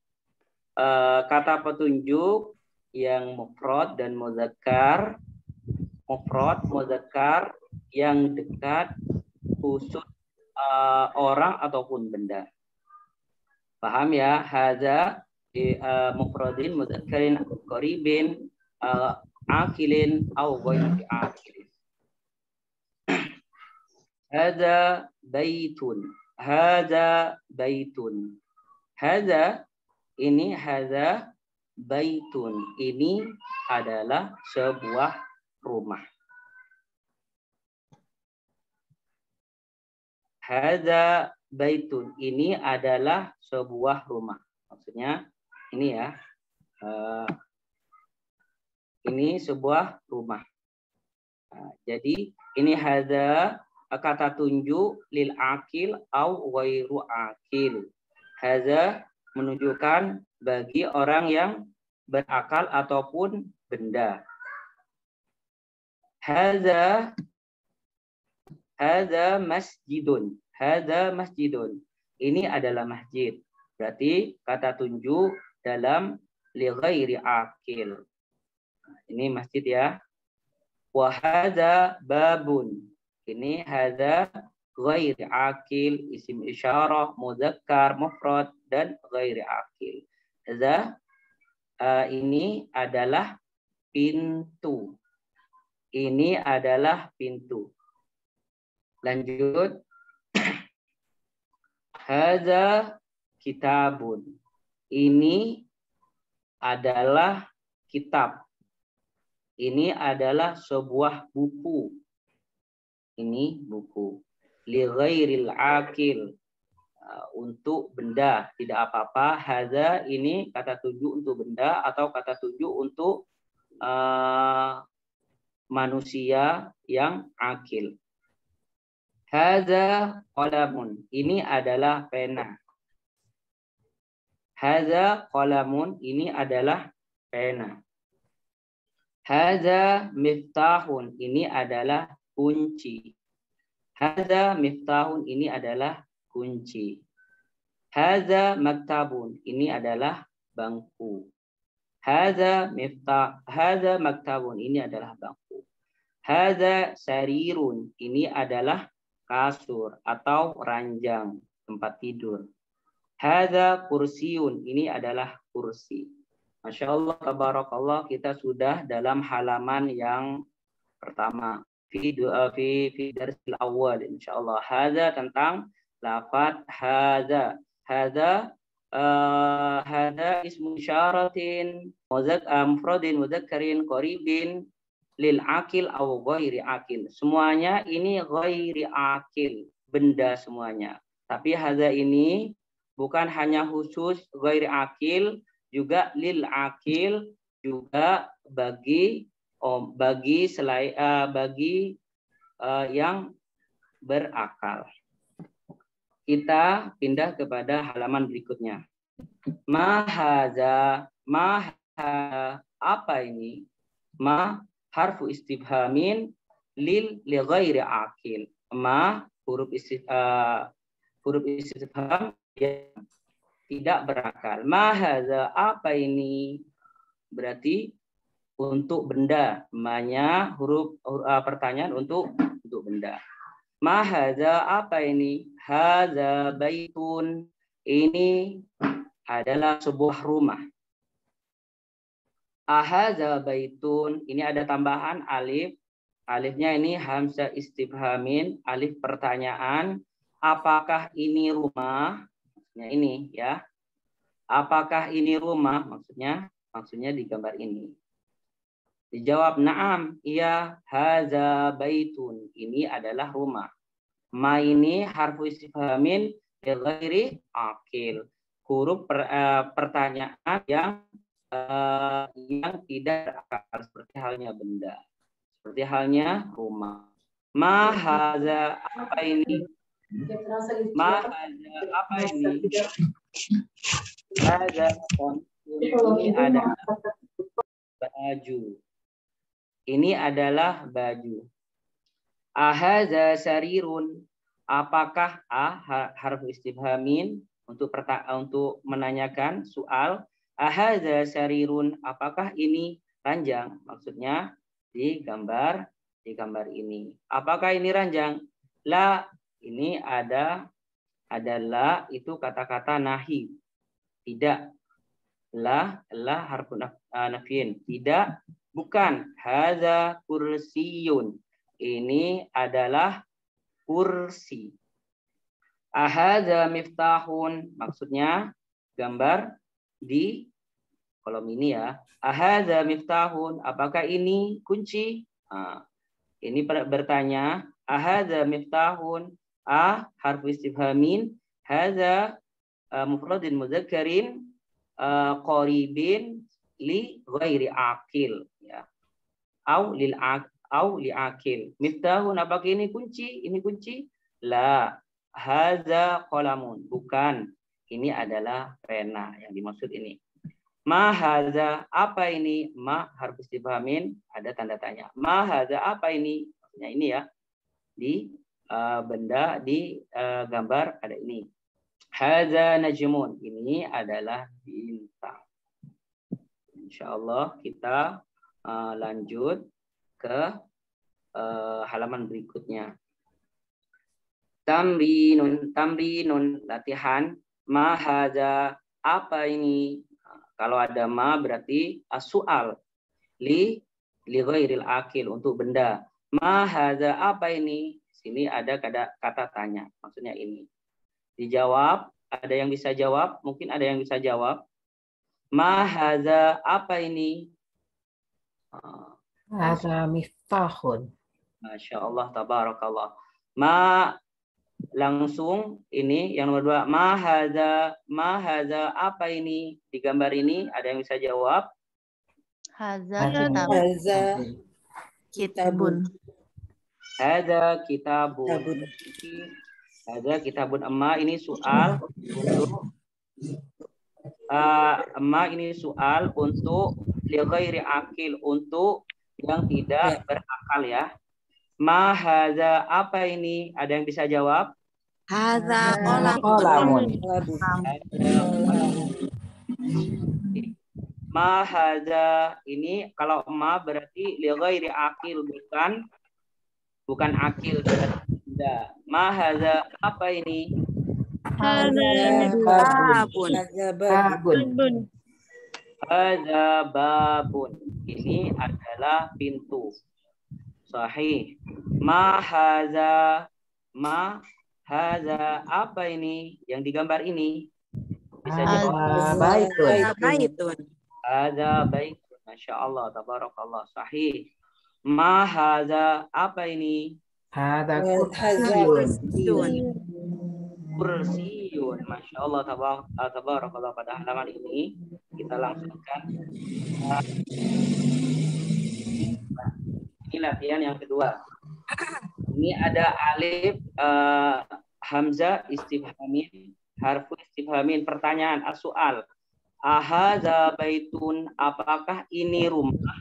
kata petunjuk yang mufrad dan muzakkar, yang dekat khusus orang ataupun benda. Paham ya? Hadza mufradin, mudzakkarin, qaribin, aqilin au ghairu aqilin. Hadza baitun. Hadza baitun. Hadza ini hadza baitun, ini adalah sebuah rumah. Hadza baitun, ini adalah sebuah rumah. Maksudnya ini ya, ini sebuah rumah. Jadi ini hadza kata tunjuk lil akil au ghairu akil. Hadza menunjukkan bagi orang yang berakal ataupun benda. Hadza masjidun. Hadza masjidun. Ini adalah masjid. Berarti kata tunjuk dalam li ghairi akil. Ini masjid ya. Wa hadza babun. Ini hadza ghairi akil, isim isyarah, mudzakkar, mufrad dan ghairi akil. Hadza ini adalah pintu. Ini adalah pintu. Lanjut. Hadza kitabun. Ini adalah kitab. Ini adalah sebuah buku. Ini buku. Li ghairil akil. Untuk benda, tidak apa-apa. Hadza ini kata tunjuk untuk benda atau kata tunjuk untuk manusia yang akil. Hadza qalamun, ini adalah pena. Hadza qalamun, ini adalah pena. Hadza miftahun, ini adalah kunci. Hadza miftahun, ini adalah kunci. Hadza maktabun, ini adalah bangku. Hadza maktabun, ini adalah bangku. Hadza sarirun, ini adalah kasur atau ranjang tempat tidur. Hadza kursiun, ini adalah kursi. Masya Allah, tabarakallah, kita sudah dalam halaman yang pertama. Fi darsil awal, insyaallah. Hadza tentang lafaz hadza. Hadza ismu isyaratin mufradin mudzakkarin qaribin lil akil au ghairi akil. Semuanya ini ghairi akil, benda semuanya. Tapi hadza ini bukan hanya khusus ghairi akil, juga lil akil, juga bagi yang berakal. Kita pindah kepada halaman berikutnya. Mahaza, apa ini? Ma harfu istifhamin li ghairi aqil. Ma huruf istifham yang tidak berakal. Ma hadza, apa ini? Berarti untuk benda. Ma-nya huruf pertanyaan untuk benda. Ma hadza, apa ini? Hadza baitun, ini adalah sebuah rumah. Ahadza baitun, ini ada tambahan alif. Alifnya ini hamzah istifhamin, alif pertanyaan. Apakah ini rumah? Maksudnya ini ya. Apakah ini rumah? Maksudnya di gambar ini. Dijawab na'am, iya, hadza baitun, ini adalah rumah. Ma ini harfu istifhamin ghairi aqil, huruf pertanyaan yang tidak akal, seperti halnya benda, seperti halnya rumah. Ma hadza, apa ini? Ma hadza, apa ini? Hadza, ini adalah baju. Ini adalah baju. Ahadza sarirun, apakah harfu istifhamin untuk menanyakan soal. Ahadza sarirun, apakah ini ranjang? Maksudnya di gambar ini. Apakah ini ranjang? La, ini adalah itu kata-kata nahi. Tidak. La harfu nafyin. Tidak. Bukan. Hadza kursiyun. Ini adalah kursi. Ahadza miftahun. Maksudnya gambar di kolom ini ya. Ahadza miftahun. Apakah ini kunci? Ini bertanya. Ahadza miftahun. Harfu istifhamin. Hadza mufradin mudzakkarin qaribin li ghairi aqil ya. Au li aqil. Miftahun, apakah ini kunci? Ini kunci? La, hadza qalamun. Bukan. Ini adalah pena yang dimaksud ini. Ma hadza, apa ini? Ma harfu istifhamin, ada tanda tanya. Ma hadza, apa ini? Maksudnya ini ya. Di benda di gambar ada ini. Hadza najmun, ini adalah bintang. Insyaallah kita lanjut ke halaman berikutnya. Tamrinun, latihan. Ma hadza, apa ini? Kalau ada ma berarti as-su'al. Li ghairil akil, untuk benda. Ma hadza, apa ini? Sini ada kata tanya. Maksudnya ini. Dijawab, ada yang bisa jawab? Mungkin ada yang bisa jawab. Ma hadza, apa ini? Hadza miftahun. Masya Allah, tabarakallah. Ma, langsung ini yang nomor 2. Ma hadza, apa ini? Di gambar ini ada yang bisa jawab? Hadza kitabun. Hadza kitabun. Hadza kitabun. Amma ini soal untuk ini soal untuk li ghairi akil, untuk yang tidak berakal ya. Ma hadza, apa ini? Ada yang bisa jawab? Hadza qalamun. Ma hadza, ini kalau ma berarti li ghairi akil, bukan akil. Ma hadza, apa ini? babun. Hadza babun. Ini adalah pintu. Sahih. Ma hadza, apa ini? Yang digambar ini bisa jawab. Baitun. Hadza baitun. Masya Allah, tabarakallah. Sahih. Ma hadza, apa ini? Hadza Kursiyun. Masya Allah, tabarakallah. Pada halaman ini kita langsungkan. Ini latihan yang kedua. Ini ada alif hamzah istifhamin, harfu istifhamin, pertanyaan as-su'al. Ahadza baitun, apakah ini rumah?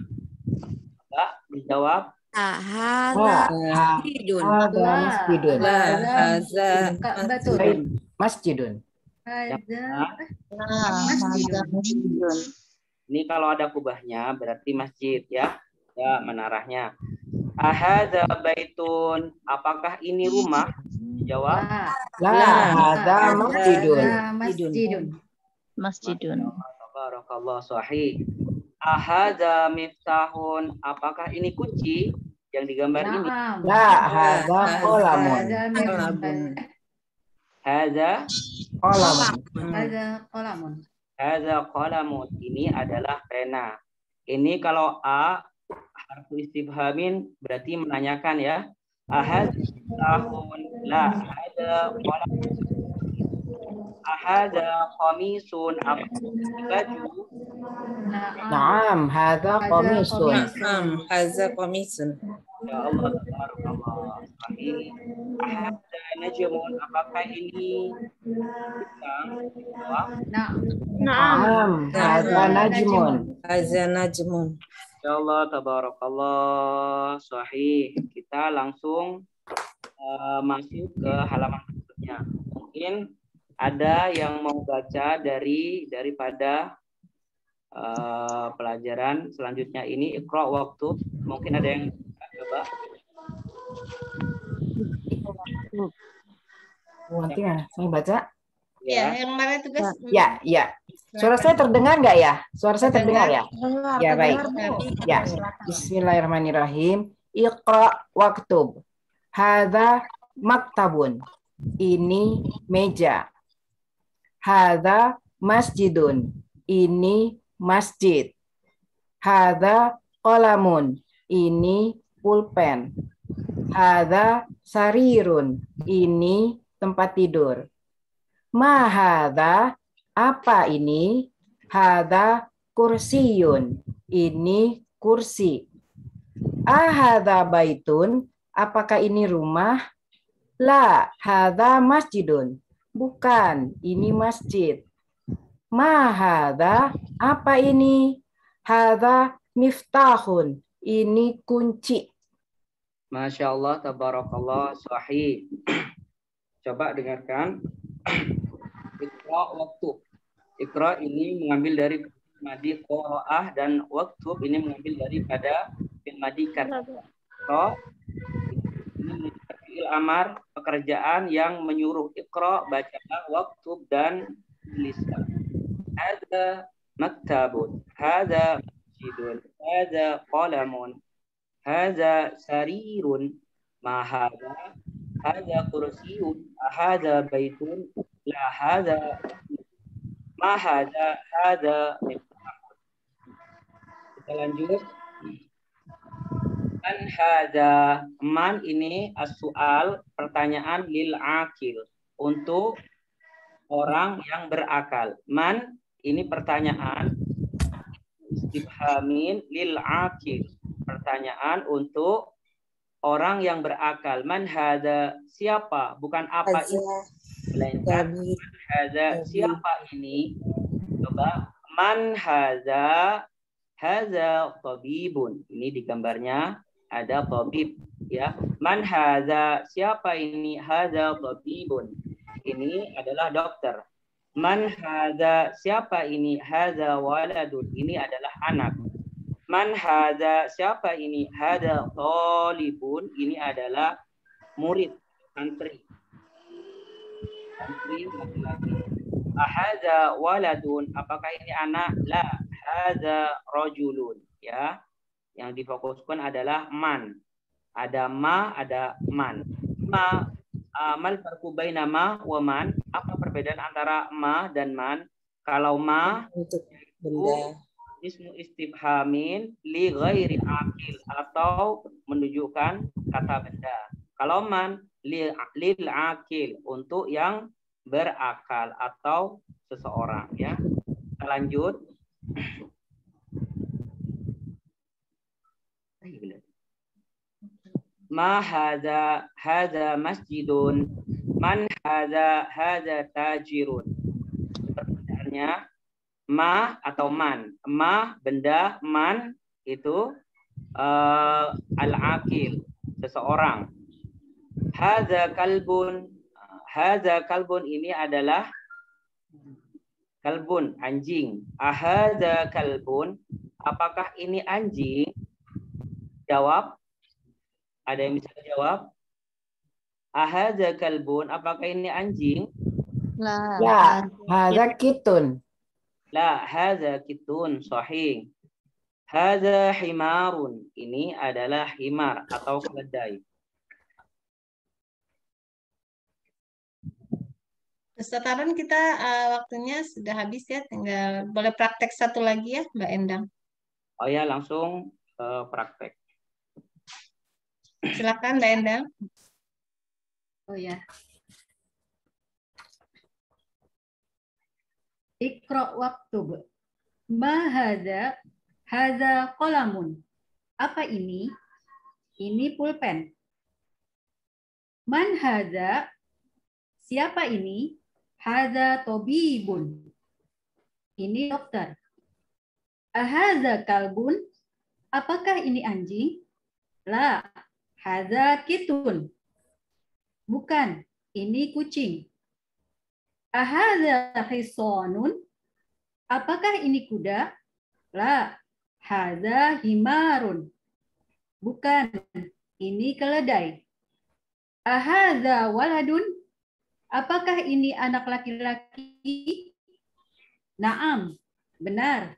Dijawab. Hadza masjidun. Hadza masjidun. La hadza masjidun. Masjidun. Ini kalau ada kubahnya berarti masjid ya. Ya, menarahnya. Ahadza baitun. Apakah ini rumah? Dijawab. La hadza masjidun. Masjidun. Barakallah sahih. Ahadza miftahun. Apakah ini kunci yang digambar ini? La hadza qalamun. Hadza Qalamun. hadza qalamun. Ini adalah pena. Ini kalau A harfu istifhamin berarti menanyakan ya. Ahadza miftahun. La hadza qalamun. Ahadza qamisun. Apakah ini baju? Naam, hadza qamisun. Naam, hadza qamisun. Ya Allah, tabarakallah. Sahih. Ahadza najmun. Apakah ini bintang? Jawab. Naam, hadza najmun. Hadza najmun. Ya Allah, tabarakallah. Sahih. Kita langsung masuk ke halaman berikutnya. Mungkin ada yang mau baca daripada pelajaran selanjutnya ini Iqra waktu. Mungkin ada yang coba. Nanti ya, saya baca. Ya, yang mana tugas? Ya, ya. Suara saya terdengar nggak ya? Suara saya terdengar ya? Ya, baik. Ya. Bismillahirrahmanirrahim. Iqra waktub. Hadza maktabun. Ini meja. Hadza masjidun. Ini masjid. Hadza qalamun. Ini pulpen. Hadza sarirun. Ini tempat tidur. Ma hadza, apa ini? Hadza kursiyun. Ini kursi. Ahadza baitun, apakah ini rumah? La, hadza masjidun. Bukan, ini masjid. Ma hadza, apa ini? Hadza miftahun. Ini kunci. Masya Allah, tabarakallah, sahih. Coba dengarkan. Iqra waktu. Iqra ini mengambil dari madi qiraah dan waktu ini mengambil daripada fil madi kata. Iqra ini fi'il amar, pekerjaan yang menyuruh. Iqra, bacalah, waktu dan tulislah. Hadza maktabun, hadza masjidun, hadza qalamun, hadza sarirun, ma hadza, hadza kursiyun, hadza baitun, la hadza, ma hadza, hadza miftahun. Kita lanjut. Man hadza, man ini as-su'al, pertanyaan lil akil, untuk orang yang berakal. Man ini pertanyaan istifhamin lil akil, pertanyaan untuk orang yang berakal. Man hadza, siapa, bukan apa ini, melainkan man hadza, siapa ini. Coba, man hadza, hadza tabibun. Ini di gambarnya ada tabib ya. Man hadza, siapa ini? Hadza tabibun. Ini adalah dokter. Man hadza, siapa ini? Hadza waladun. Ini adalah anak. Man hadza, siapa ini? Hadza talibun. Ini adalah murid, santri. Santri laki-laki. Ahadza waladun, apakah ini anak? La, hadza rajulun. Ya. Yang difokuskan adalah man. Ada ma, ada man. Ma, mal farqu baina ma wa man. Apa perbedaan antara ma dan man? Kalau ma Untuk benda. ismu istifhamin li ghairi akil, atau menunjukkan kata benda. Kalau man lil akil, untuk yang berakal atau seseorang ya. Kita lanjut. Ma hadza, hadza masjidun. Man hadza, hadza tajirun. Pertanyaannya ma atau man. Ma benda, man itu al-aqil, seseorang. Hadza kalbun. Hadza kalbun ini adalah kalbun, anjing. Ahadza kalbun, apakah ini anjing? Jawab. Ada yang bisa jawab? Ahadza kalbun, apakah ini anjing? La, hadza kitun. La, hadza kitun, sahih. Hadza himarun, ini adalah himar atau keledai. Ustaz Harun, kita waktunya sudah habis ya, tinggal boleh praktek satu lagi ya Mbak Endang. Oh ya, langsung praktek. Silakan Mbak Endang. Oh ya. Iqra waktub. Ma hadza? Hadza qalamun. Apa ini? Ini pulpen. Man hadza? Siapa ini? Hadza tabibun. Ini dokter. Ahadza kalbun? Apakah ini anjing? La, hadza kitun. Bukan, ini kucing. Ahadza hisanun? Apakah ini kuda? La, hadza himarun. Bukan, ini keledai. Ahadza waladun? Apakah ini anak laki-laki? Naam, benar.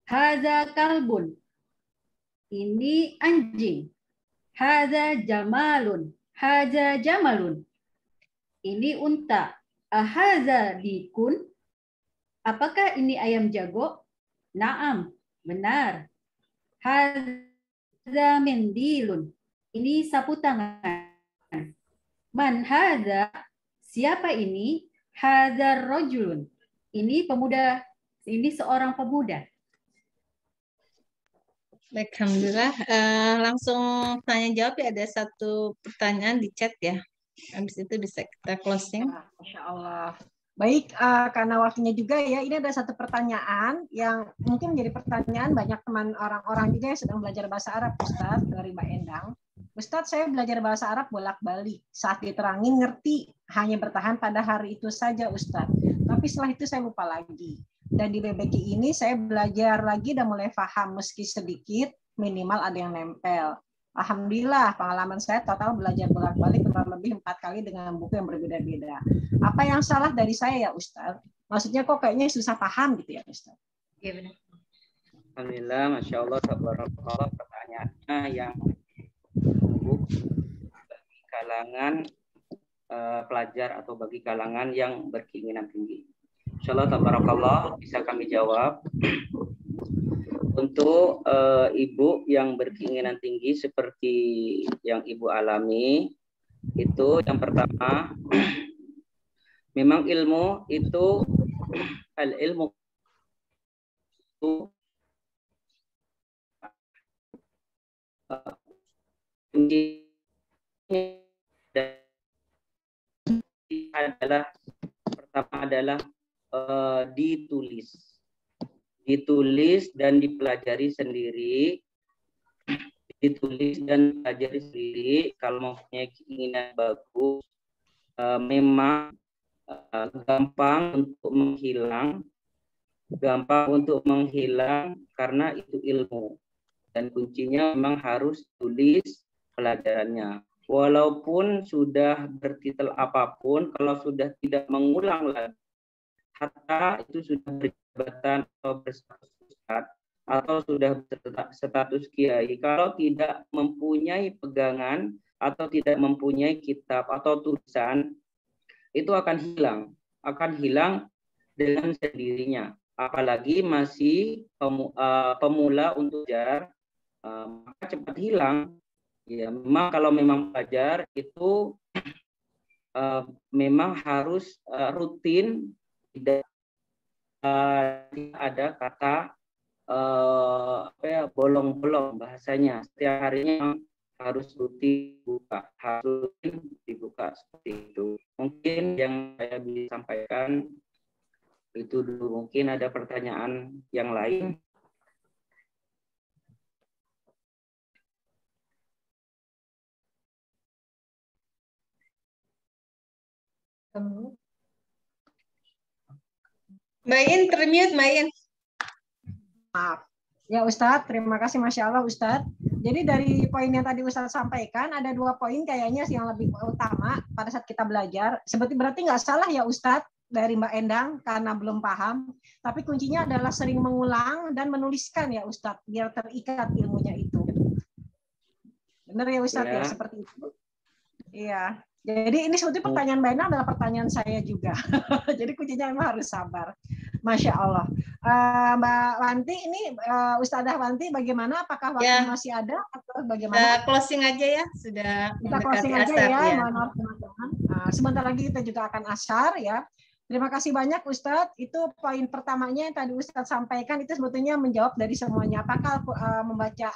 Hadza kalbun. Ini anjing. Hadza jamalun. Hadza jamalun. Ini unta. Ahadza dikun. Apakah ini ayam jago? Naam, benar. Hadza mendilun. Ini sapu tangan. Man hadza? Siapa ini? Hadza rajulun. Ini pemuda. Ini seorang pemuda. Baik, alhamdulillah. Langsung tanya jawab ya, ada satu pertanyaan di chat ya. Habis itu bisa kita closing. Masya Allah. Baik, karena waktunya juga ya, ini ada satu pertanyaan yang mungkin menjadi pertanyaan banyak teman orang-orang juga yang sedang belajar bahasa Arab, Ustadz, dari Mbak Endang. Ustadz, saya belajar bahasa Arab bolak-balik. Saat diterangin ngerti, hanya bertahan pada hari itu saja, Ustadz. Tapi setelah itu saya lupa lagi. Dan di BBQ ini saya belajar lagi dan mulai paham meski sedikit, minimal ada yang nempel. Alhamdulillah, pengalaman saya total belajar bolak-balik kurang lebih 4 kali dengan buku yang berbeda-beda. Apa yang salah dari saya ya Ustadz? Maksudnya kok kayaknya susah paham gitu ya Ustadz? Iya benar. Alhamdulillah, Masya Allah, tabarakallah, pertanyaannya yang bagi kalangan pelajar atau bagi kalangan yang berkeinginan tinggi. Insya Allah, tabarakallah, bisa kami jawab. Untuk ibu yang berkeinginan tinggi seperti yang ibu alami, itu yang pertama, memang ilmu itu al-ilmu adalah pertama adalah ditulis dan dipelajari sendiri, kalau mempunyai keinginan bagus, memang gampang untuk menghilang karena itu ilmu, dan kuncinya memang harus tulis pelajarannya. Walaupun sudah bertitel apapun, kalau sudah tidak mengulang lagi, hatta itu sudah berjabatan atau berstatus ustadz atau sudah berstatus kiai, kalau tidak mempunyai pegangan atau tidak mempunyai kitab atau tulisan, itu akan hilang dengan sendirinya. Apalagi masih pemula untuk belajar, maka cepat hilang. Ya, memang kalau memang belajar itu memang harus rutin, tidak ada kata bolong-bolong bahasanya. Setiap harinya harus rutin dibuka seperti itu. Mungkin yang saya bisa sampaikan itu dulu. Mungkin ada pertanyaan yang lain. Mbak In, termute Mbak In. Maaf. Ya Ustadz, terima kasih Masya Allah Ustadz. Jadi dari poin yang tadi Ustadz sampaikan, ada 2 poin kayaknya yang lebih utama pada saat kita belajar. Berarti nggak salah ya Ustadz dari Mbak Endang karena belum paham. Tapi kuncinya adalah sering mengulang dan menuliskan ya Ustadz, biar terikat ilmunya itu. Benar ya Ustadz ya, seperti itu. Iya. Jadi ini sebetulnya pertanyaan Mbak Endang adalah pertanyaan saya juga. Jadi kuncinya memang harus sabar. Masya Allah. Mbak Wanti, ini Ustadzah Wanti bagaimana? Apakah waktu masih ada atau bagaimana? Closing aja ya, sudah kita closing aja ya. Mohon maaf teman-teman. Sebentar lagi kita juga akan asyar ya. Terima kasih banyak Ustadz. Itu poin pertamanya yang tadi Ustadz sampaikan itu sebetulnya menjawab dari semuanya. Apakah membaca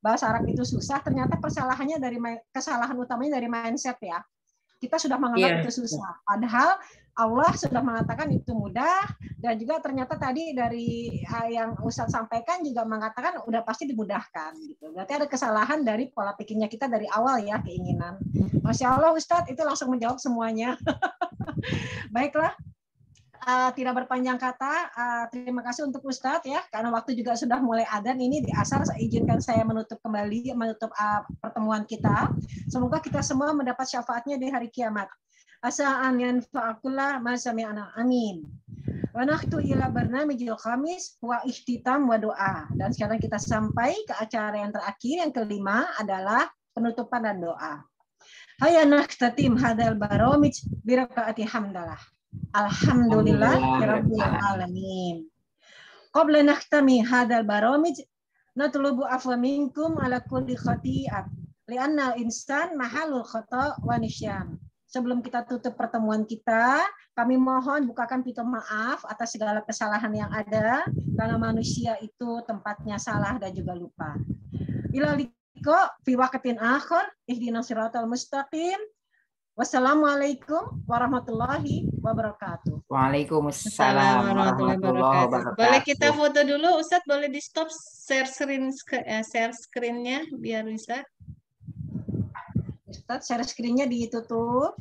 bahasa Arab itu susah? Ternyata kesalahan utamanya dari mindset ya. Kita sudah menganggap itu susah. Padahal Allah sudah mengatakan itu mudah, dan juga ternyata tadi dari yang Ustadz sampaikan juga mengatakan udah pasti dimudahkan. Gitu. Berarti ada kesalahan dari pola pikirnya kita dari awal ya, keinginan. Masya Allah Ustadz itu langsung menjawab semuanya. Baiklah, tidak berpanjang kata, terima kasih untuk Ustadz ya, karena waktu juga sudah mulai adzan ini di asar, izinkan saya menutup pertemuan kita. Semoga kita semua mendapat syafaatnya di hari kiamat. Asa'an yanfa'akullah ma sami'ana, amin. Wa nakhtu ila barnamijil khamis wa ihtitam wa doa. Dan sekarang kita sampai ke acara yang terakhir, yang kelima adalah penutupan dan doa. Hayya nakhtatim hadzal baramij bi rakaati hamdalah. Alhamdulillah rabbil alamin. Qabla nakhtami hadzal baramij natlubu afwa minkum ala kulli khati'at li'anna al-insan mahalul khata' wa nisyan. Sebelum kita tutup pertemuan kita, kami mohon bukakan pintu maaf atas segala kesalahan yang ada, karena manusia itu tempatnya salah dan juga lupa. Ila liqa fi waqtin akhir, ihdinas siratal mustaqim. Wassalamualaikum warahmatullahi wabarakatuh. Waalaikumsalam warahmatullahi wabarakatuh. Boleh kita foto dulu, Ustadz? Boleh di stop share screen-nya biar bisa. Ustadz, share screen-nya ditutup.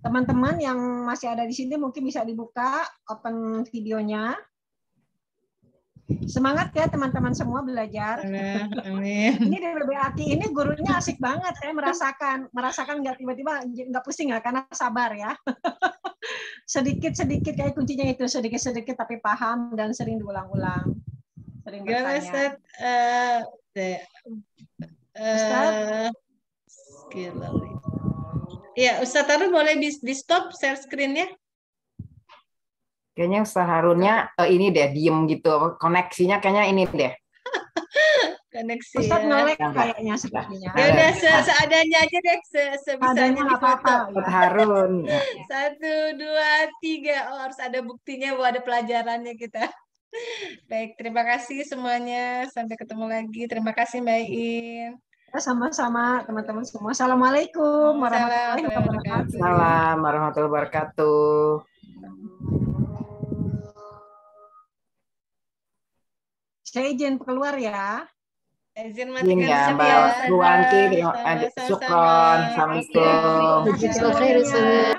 Teman-teman yang masih ada di sini mungkin bisa dibuka open videonya. Semangat ya teman-teman semua belajar. Amin. Ini di BBAT ini gurunya asik banget. Saya merasakan nggak tiba-tiba nggak pusing ya, karena sabar ya. Sedikit-sedikit kayak kuncinya itu, sedikit-sedikit tapi paham dan sering diulang-ulang. Sering bertanya. Ustadz. Ya, Ustadz Harun boleh di stop share screen-nya? Kayaknya Ustadz Harunnya ini deh, diem gitu. Koneksinya kayaknya ini deh. Koneksi Ustadz nolek kayaknya sepertinya. Ya udah seadanya aja deh, sebisanya di foto. Ustadz Harun. 1, 2, 3. Oh, harus ada buktinya bahwa ada pelajarannya kita. Baik, terima kasih semuanya. Sampai ketemu lagi. Terima kasih Mbak In. Sama-sama teman-teman semua. Assalamualaikum warahmatullahi wabarakatuh. Assalamualaikum warahmatullahi wabarakatuh. Saya izin keluar ya. Izin matikan ya, Mbak Buanti, syukron. Assalamualaikum.